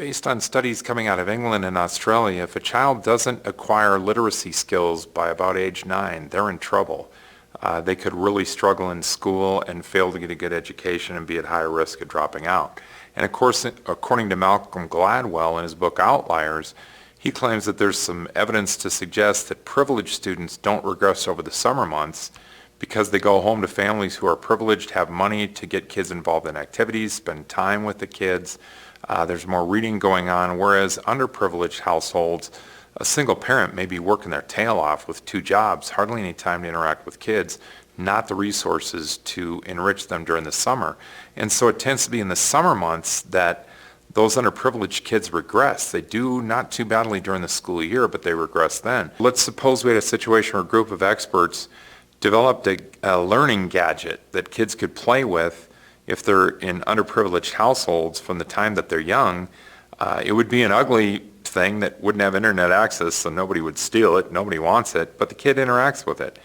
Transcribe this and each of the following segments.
Based on studies coming out of England and Australia, if a child doesn't acquire literacy skills by about age 9, they're in trouble. They could really struggle in school and fail to get a good education and be at higher risk of dropping out. And of course, according to Malcolm Gladwell in his book Outliers, he claims that there's some evidence to suggest that privileged students don't regress over the summer months because they go home to families who are privileged, have money to get kids involved in activities, spend time with the kids. There's more reading going on, whereas underprivileged households, a single parent may be working their tail off with 2 jobs, hardly any time to interact with kids, not the resources to enrich them during the summer. And so it tends to be in the summer months that those underprivileged kids regress. They do not too badly during the school year, but they regress then. Let's suppose we had a situation where a group of experts developed a learning gadget that kids could play with if they're in underprivileged households from the time that they're young. It would be an ugly thing that wouldn't have internet access, so nobody would steal it, nobody wants it, but the kid interacts with it.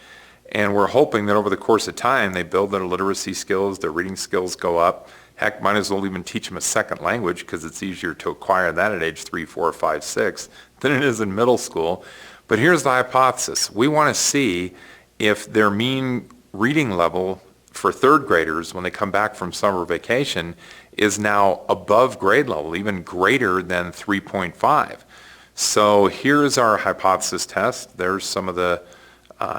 And we're hoping that over the course of time they build their literacy skills, their reading skills go up. Heck, might as well even teach them a second language because it's easier to acquire that at age 3, 4, 5, 6 than it is in middle school. But here's the hypothesis. We want to see if their mean reading level for 3rd graders when they come back from summer vacation is now above grade level, even greater than 3.5. So here's our hypothesis test. There's some of the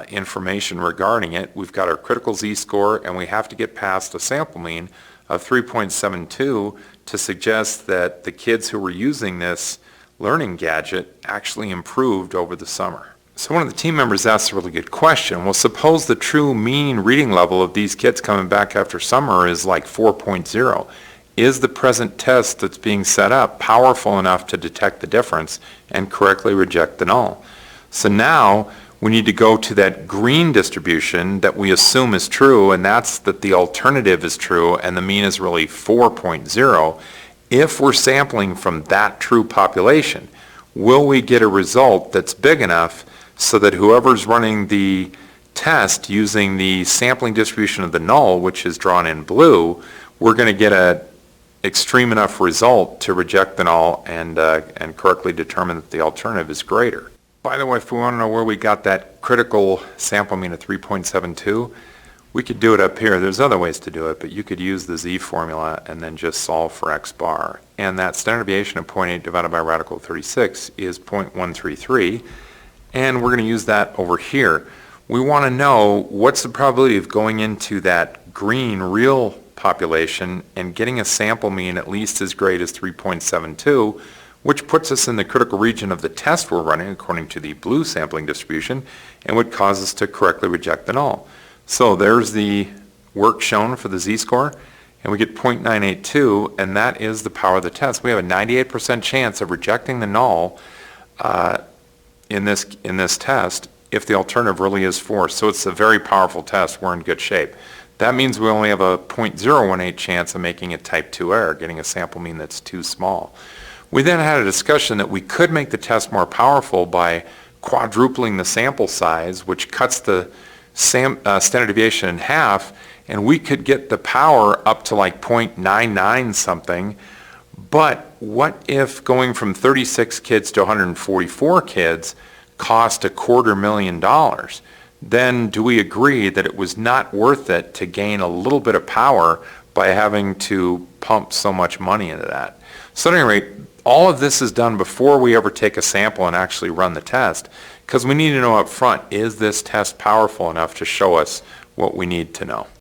information regarding it. We've got our critical z-score, and we have to get past a sample mean of 3.72 to suggest that the kids who were using this learning gadget actually improved over the summer. So one of the team members asked a really good question. Well, suppose the true mean reading level of these kids coming back after summer is like 4.0. Is the present test that's being set up powerful enough to detect the difference and correctly reject the null? So now we need to go to that green distribution that we assume is true, and that's that the alternative is true and the mean is really 4.0. If we're sampling from that true population, will we get a result that's big enough so that whoever's running the test using the sampling distribution of the null, which is drawn in blue, we're going to get an extreme enough result to reject the null and correctly determine that the alternative is greater. By the way, if we want to know where we got that critical sample mean of 3.72, we could do it up here. There's other ways to do it, but you could use the z formula and then just solve for x bar. And that standard deviation of 0.8 divided by radical 36 is 0.133. And we're going to use that over here. We want to know what's the probability of going into that green real population and getting a sample mean at least as great as 3.72, which puts us in the critical region of the test we're running according to the blue sampling distribution and would cause us to correctly reject the null. So there's the work shown for the z-score, and we get 0.982, and that is the power of the test. We have a 98% chance of rejecting the null in this test if the alternative really is 4. So it's a very powerful test. We're in good shape. That means we only have a 0.018 chance of making a type 2 error, getting a sample mean that's too small. We then had a discussion that we could make the test more powerful by quadrupling the sample size, which cuts the standard deviation in half, and we could get the power up to like 0.99 something. But what if going from 36 kids to 144 kids cost $250,000? Then do we agree that it was not worth it to gain a little bit of power by having to pump so much money into that? So at any rate, all of this is done before we ever take a sample and actually run the test, because we need to know up front, is this test powerful enough to show us what we need to know?